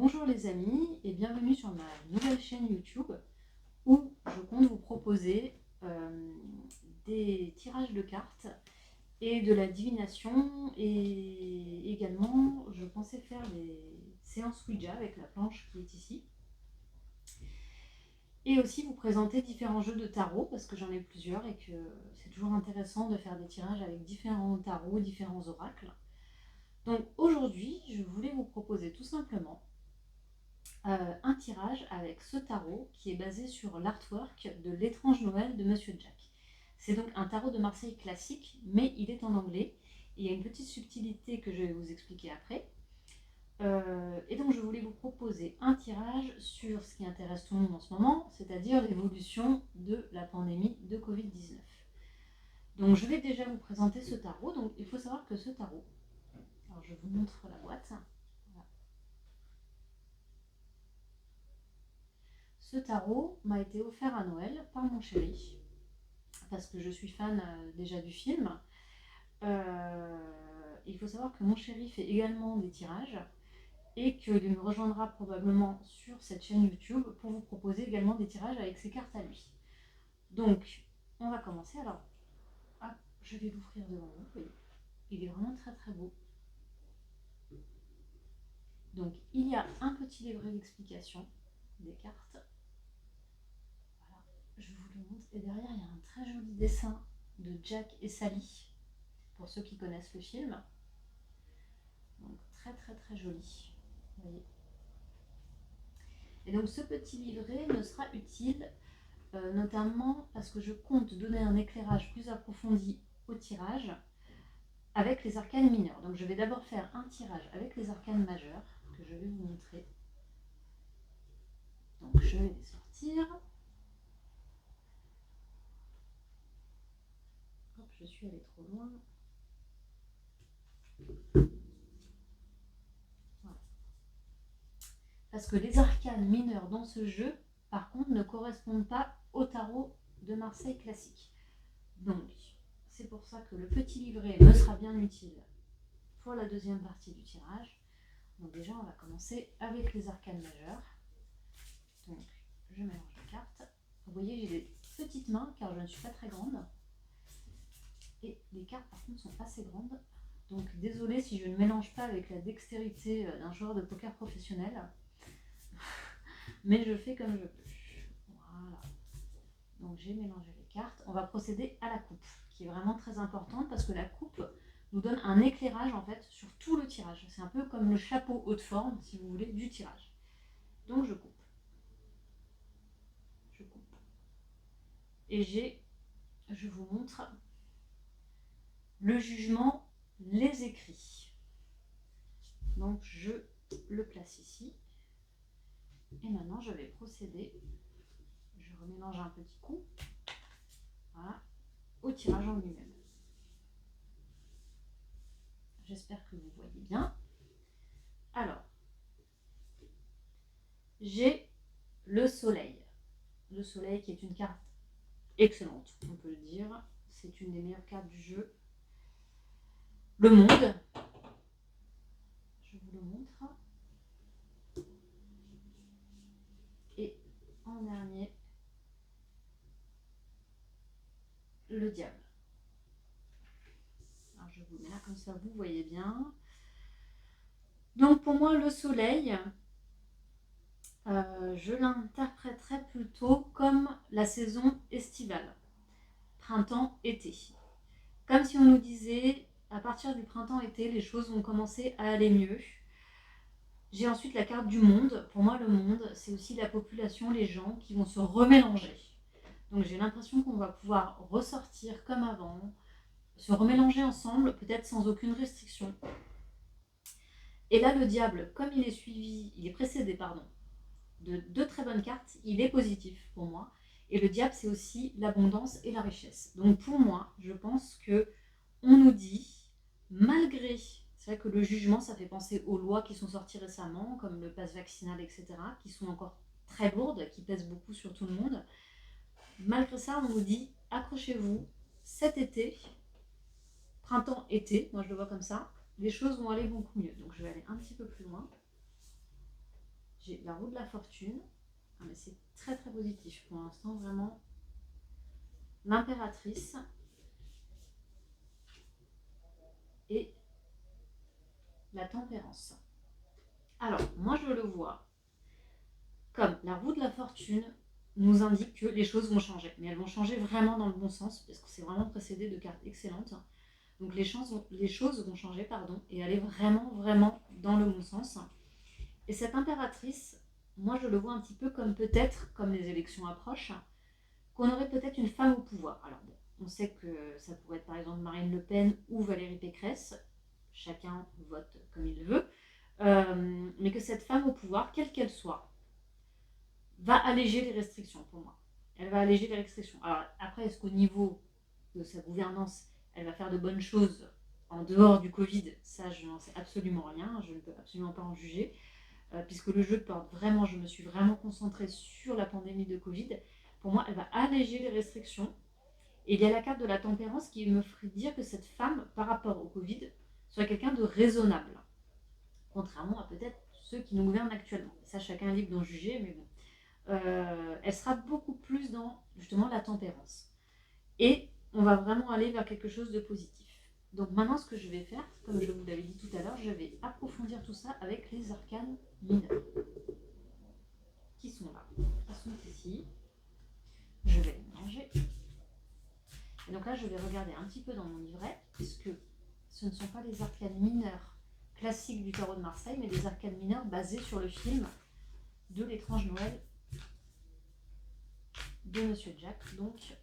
Bonjour les amis et bienvenue sur ma nouvelle chaîne YouTube où je compte vous proposer des tirages de cartes et de la divination, et également je pensais faire des séances Ouija avec la planche qui est ici, et aussi vous présenter différents jeux de tarot parce que j'en ai plusieurs et que c'est toujours intéressant de faire des tirages avec différents tarots, différents oracles. Donc aujourd'hui je voulais vous proposer tout simplement un tirage avec ce tarot qui est basé sur l'artwork de L'étrange Noël de Monsieur Jack. C'est donc un tarot de Marseille classique, mais il est en anglais. Il y a une petite subtilité que je vais vous expliquer après. Et donc je voulais vous proposer un tirage sur ce qui intéresse tout le monde en ce moment, c'est-à-dire l'évolution de la pandémie de Covid-19. Donc je vais déjà vous présenter ce tarot. Donc il faut savoir que ce tarot, alors je vous montre la boîte. Ce tarot m'a été offert à Noël par mon chéri, parce que je suis fan déjà du film. Il faut savoir que mon chéri fait également des tirages et qu'il me rejoindra probablement sur cette chaîne YouTube pour vous proposer également des tirages avec ses cartes à lui. Donc, on va commencer. Alors, hop, je vais l'ouvrir devant vous. Vous voyez, il est vraiment très très beau. Donc, il y a un petit livret d'explication des cartes. Je vous le montre. Et derrière, il y a un très joli dessin de Jack et Sally, pour ceux qui connaissent le film. Donc très très très joli. Vous voyez. Et donc ce petit livret me sera utile notamment parce que je compte donner un éclairage plus approfondi au tirage avec les arcanes mineurs. Donc je vais d'abord faire un tirage avec les arcanes majeures que je vais vous montrer. Donc je vais les sortir. Hop, je suis allée trop loin. Voilà. Parce que les arcanes mineures dans ce jeu, par contre, ne correspondent pas au tarot de Marseille classique. Donc, c'est pour ça que le petit livret me sera bien utile pour la deuxième partie du tirage. Donc déjà, on va commencer avec les arcanes majeures. Donc, je mélange les cartes. Vous voyez, j'ai des petites mains car je ne suis pas très grande. Et les cartes, par contre, sont assez grandes. Donc, désolée si je ne mélange pas avec la dextérité d'un joueur de poker professionnel. Mais je fais comme je peux. Voilà. Donc, j'ai mélangé les cartes. On va procéder à la coupe, qui est vraiment très importante parce que la coupe nous donne un éclairage en fait sur tout le tirage. C'est un peu comme le chapeau haute forme, si vous voulez, du tirage. Donc je coupe. Je coupe. Et je vous montre le jugement, les écrits. Donc je le place ici. Et maintenant je vais procéder, je remélange un petit coup, voilà, au tirage en lui-même. J'espère que vous voyez bien. Alors, j'ai le soleil. Le soleil qui est une carte excellente, on peut le dire. C'est une des meilleures cartes du jeu. Le monde. Je vous le montre. Et en dernier, le diable. Alors je vous le mets là comme ça, vous voyez bien. Donc pour moi, le soleil, je l'interpréterais plutôt comme la saison estivale, printemps-été. Comme si on nous disait, à partir du printemps-été, les choses vont commencer à aller mieux. J'ai ensuite la carte du monde. Pour moi, le monde, c'est aussi la population, les gens qui vont se remélanger. Donc j'ai l'impression qu'on va pouvoir ressortir comme avant, se remélanger ensemble, peut-être sans aucune restriction. Et là, le diable, comme il est précédé, de deux très bonnes cartes, il est positif pour moi. Et le diable, c'est aussi l'abondance et la richesse. Donc pour moi, je pense que on nous dit, malgré, c'est vrai que le jugement, ça fait penser aux lois qui sont sorties récemment, comme le pass vaccinal, etc., qui sont encore très lourdes, qui pèsent beaucoup sur tout le monde. Malgré ça, on nous dit, accrochez-vous, cet été, printemps-été, moi je le vois comme ça, les choses vont aller beaucoup mieux. Donc je vais aller un petit peu plus loin. j'ai la roue de la fortune. Ah, mais c'est très très positif pour l'instant, vraiment. L'impératrice et la tempérance. Alors, moi je le vois comme la roue de la fortune nous indique que les choses vont changer. Mais elles vont changer vraiment dans le bon sens, parce que c'est vraiment précédé de cartes excellentes. Donc les choses vont changer, et aller vraiment, vraiment dans le bon sens. Et cette impératrice, moi je le vois un petit peu comme peut-être, comme les élections approchent, qu'on aurait peut-être une femme au pouvoir. Alors bon, on sait que ça pourrait être par exemple Marine Le Pen ou Valérie Pécresse, chacun vote comme il le veut, mais que cette femme au pouvoir, quelle qu'elle soit, va alléger les restrictions pour moi. Elle va alléger les restrictions. Alors après, est-ce qu'au niveau de sa gouvernance, elle va faire de bonnes choses en dehors du Covid? Ça, je n'en sais absolument rien, je ne peux absolument pas en juger, puisque le jeu porte vraiment, je me suis vraiment concentrée sur la pandémie de Covid. Pour moi, elle va alléger les restrictions. Et il y a la carte de la tempérance qui me ferait dire que cette femme, par rapport au Covid, soit quelqu'un de raisonnable. Contrairement à peut-être ceux qui nous gouvernent actuellement. Ça, chacun est libre d'en juger, mais bon. Elle sera beaucoup plus dans justement la tempérance. Et on va vraiment aller vers quelque chose de positif. Donc maintenant, ce que je vais faire, comme je vous l'avais dit tout à l'heure, je vais approfondir tout ça avec les arcanes mineurs. Qui sont là, qui sont ici. Je vais les mélanger. Et donc là, je vais regarder un petit peu dans mon livret, puisque ce ne sont pas les arcanes mineurs classiques du tarot de Marseille, mais des arcanes mineurs basés sur le film de l'étrange Noël de Monsieur Jack. Donc,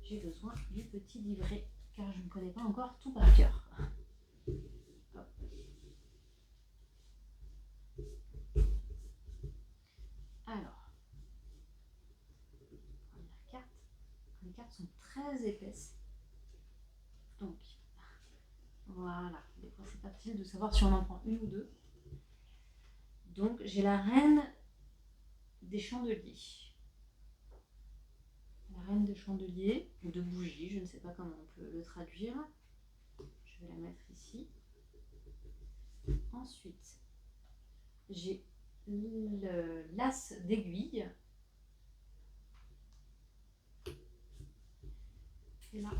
j'ai besoin du petit livret, car je ne connais pas encore tout par cœur. Hop. Alors, première carte. Les cartes sont très épaisses. Donc, voilà. Des fois, c'est pas facile de savoir si on en prend une ou deux. Donc, j'ai la reine des chandeliers. La reine de chandelier, ou de bougie, je ne sais pas comment on peut le traduire. Je vais la mettre ici. Ensuite, j'ai l'as d'aiguille. Et là,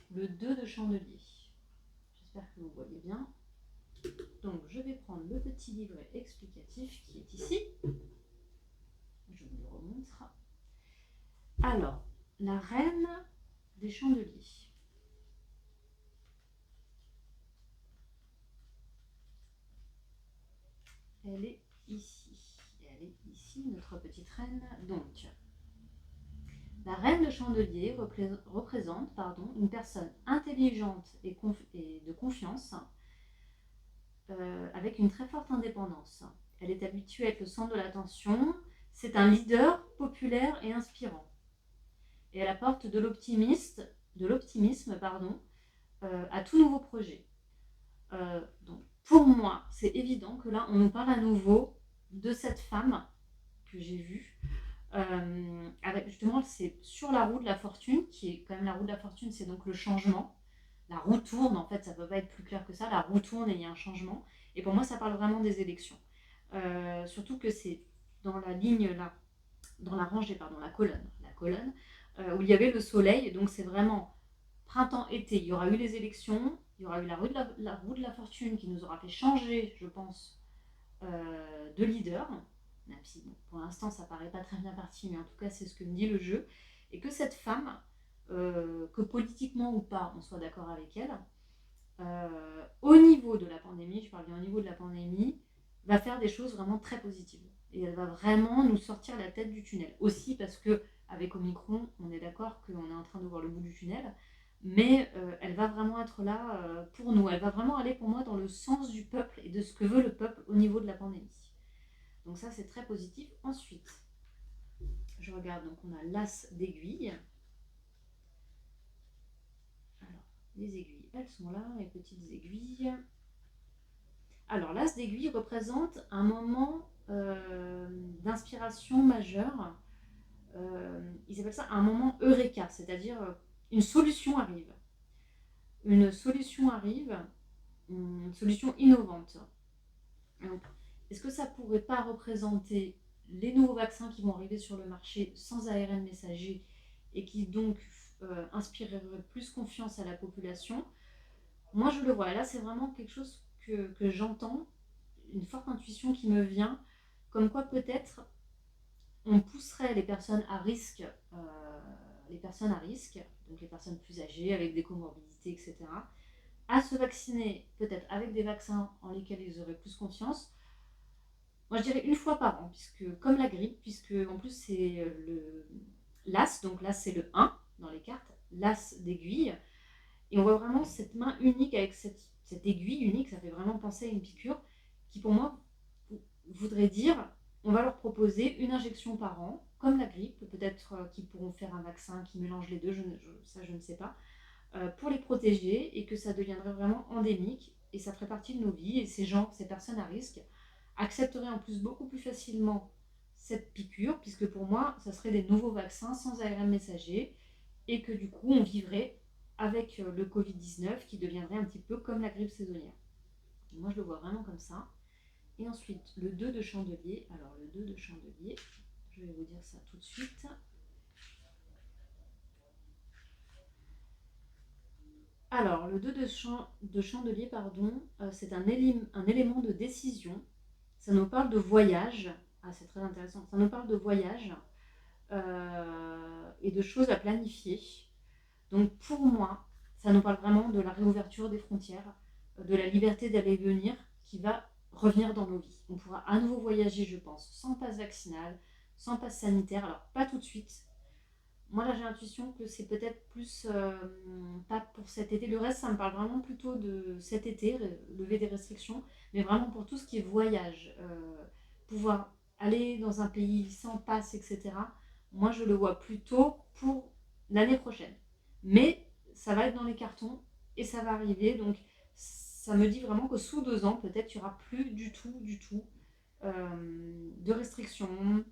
le 2 de chandelier. J'espère que vous voyez bien. Donc, je vais prendre le petit livret explicatif qui est ici. Je vous le remontre. Alors, la reine des chandeliers. Elle est ici. Elle est ici, notre petite reine. Donc, la reine de chandelier représente une personne intelligente et de confiance, avec une très forte indépendance. Elle est habituée à être le centre de l'attention. C'est un leader populaire et inspirant. Et elle apporte de l'optimisme à tout nouveau projet. Donc, pour moi, c'est évident que là, on nous parle à nouveau de cette femme que j'ai vue. Avec justement, c'est sur la roue de la fortune, qui est quand même la roue de la fortune, c'est donc le changement. La roue tourne, en fait, ça peut pas être plus clair que ça. La roue tourne et il y a un changement. Et pour moi, ça parle vraiment des élections. Surtout que c'est dans la ligne là, dans la rangée, la colonne, où il y avait le soleil. Donc c'est vraiment printemps-été. Il y aura eu les élections, il y aura eu la roue de la fortune qui nous aura fait changer, je pense, de leader. Même si bon, pour l'instant ça paraît pas très bien parti, mais en tout cas c'est ce que me dit le jeu. Et que cette femme, que politiquement ou pas, on soit d'accord avec elle, au niveau de la pandémie, je parle bien au niveau de la pandémie, va faire des choses vraiment très positives. Et elle va vraiment nous sortir la tête du tunnel. Aussi parce que avec Omicron, on est d'accord qu'on est en train de voir le bout du tunnel, mais elle va vraiment être là pour nous. Elle va vraiment aller pour moi dans le sens du peuple et de ce que veut le peuple au niveau de la pandémie. Donc ça, c'est très positif. Ensuite, je regarde, donc on a l'as d'aiguille. Alors, les aiguilles, elles sont là, les petites aiguilles. Alors, l'as d'aiguille représente un moment d'inspiration majeure. Ils appellent ça un moment eureka, c'est-à-dire une solution arrive. Une solution arrive, une solution innovante. Donc, est-ce que ça pourrait pas représenter les nouveaux vaccins qui vont arriver sur le marché sans ARN messager et qui donc inspireraient plus confiance à la population? Moi, je le vois. Et là, c'est vraiment quelque chose que j'entends, une forte intuition qui me vient, comme quoi peut-être on pousserait les personnes à risque, donc les personnes plus âgées avec des comorbidités, etc., à se vacciner peut-être avec des vaccins en lesquels ils auraient plus confiance. Moi, je dirais une fois par an, puisque comme la grippe, puisque en plus c'est le l'as, donc là c'est le 1 dans les cartes, l'as d'aiguille, et on voit vraiment cette main unique avec cette aiguille unique, ça fait vraiment penser à une piqûre, qui pour moi voudrait dire on va leur proposer une injection par an, comme la grippe, peut-être qu'ils pourront faire un vaccin qui mélange les deux, ça je ne sais pas, pour les protéger et que ça deviendrait vraiment endémique et ça ferait partie de nos vies et ces gens, ces personnes à risque accepteraient en plus beaucoup plus facilement cette piqûre puisque pour moi, ça serait des nouveaux vaccins sans ARN messager et que du coup, on vivrait avec le Covid-19 qui deviendrait un petit peu comme la grippe saisonnière. Et moi, je le vois vraiment comme ça. Et ensuite, le 2 de chandelier. Alors, le 2 de chandelier, je vais vous dire ça tout de suite. Alors, le 2 de chandelier, pardon, c'est un élément de décision. Ça nous parle de voyage. Ah, c'est très intéressant. Ça nous parle de voyage et de choses à planifier. Donc, pour moi, ça nous parle vraiment de la réouverture des frontières, de la liberté d'aller et venir qui va revenir dans nos vies. On pourra à nouveau voyager, je pense, sans passe vaccinal, sans passe sanitaire. Alors, pas tout de suite. Moi, là, j'ai l'intuition que c'est peut-être plus pas pour cet été. Le reste, ça me parle vraiment plutôt de cet été, lever des restrictions, mais vraiment pour tout ce qui est voyage, pouvoir aller dans un pays sans passe, etc. Moi, je le vois plutôt pour l'année prochaine. Mais ça va être dans les cartons et ça va arriver. Donc, ça me dit vraiment que sous 2 ans, peut-être, il n'y aura plus du tout de restrictions,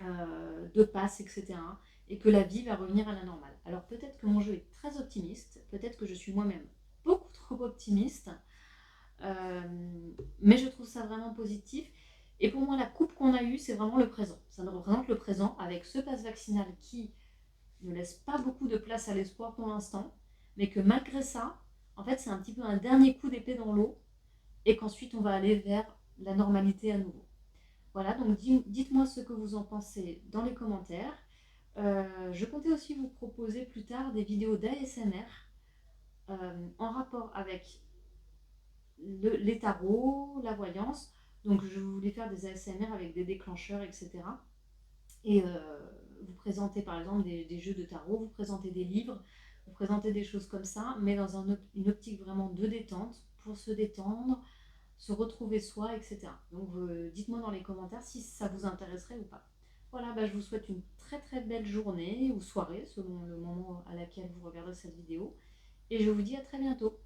de passe, etc. Et que la vie va revenir à la normale. Alors peut-être que mon jeu est très optimiste, peut-être que je suis moi-même beaucoup trop optimiste, euh, mais je trouve ça vraiment positif. Et pour moi, la coupe qu'on a eue, c'est vraiment le présent. Ça nous représente le présent avec ce passe vaccinal qui ne laisse pas beaucoup de place à l'espoir pour l'instant, mais que malgré ça, en fait, c'est un petit peu un dernier coup d'épée dans l'eau et qu'ensuite on va aller vers la normalité à nouveau. Voilà, donc dites-moi ce que vous en pensez dans les commentaires. Je comptais aussi vous proposer plus tard des vidéos d'ASMR en rapport avec les tarots, la voyance. Donc je voulais faire des ASMR avec des déclencheurs, etc. Et vous présenter par exemple des jeux de tarot, vous présenter des livres, vous présenter des choses comme ça, mais dans une optique vraiment de détente, pour se détendre, se retrouver soi, etc. Donc dites-moi dans les commentaires si ça vous intéresserait ou pas. Voilà, bah, je vous souhaite une très très belle journée ou soirée selon le moment à laquelle vous regardez cette vidéo. Et je vous dis à très bientôt.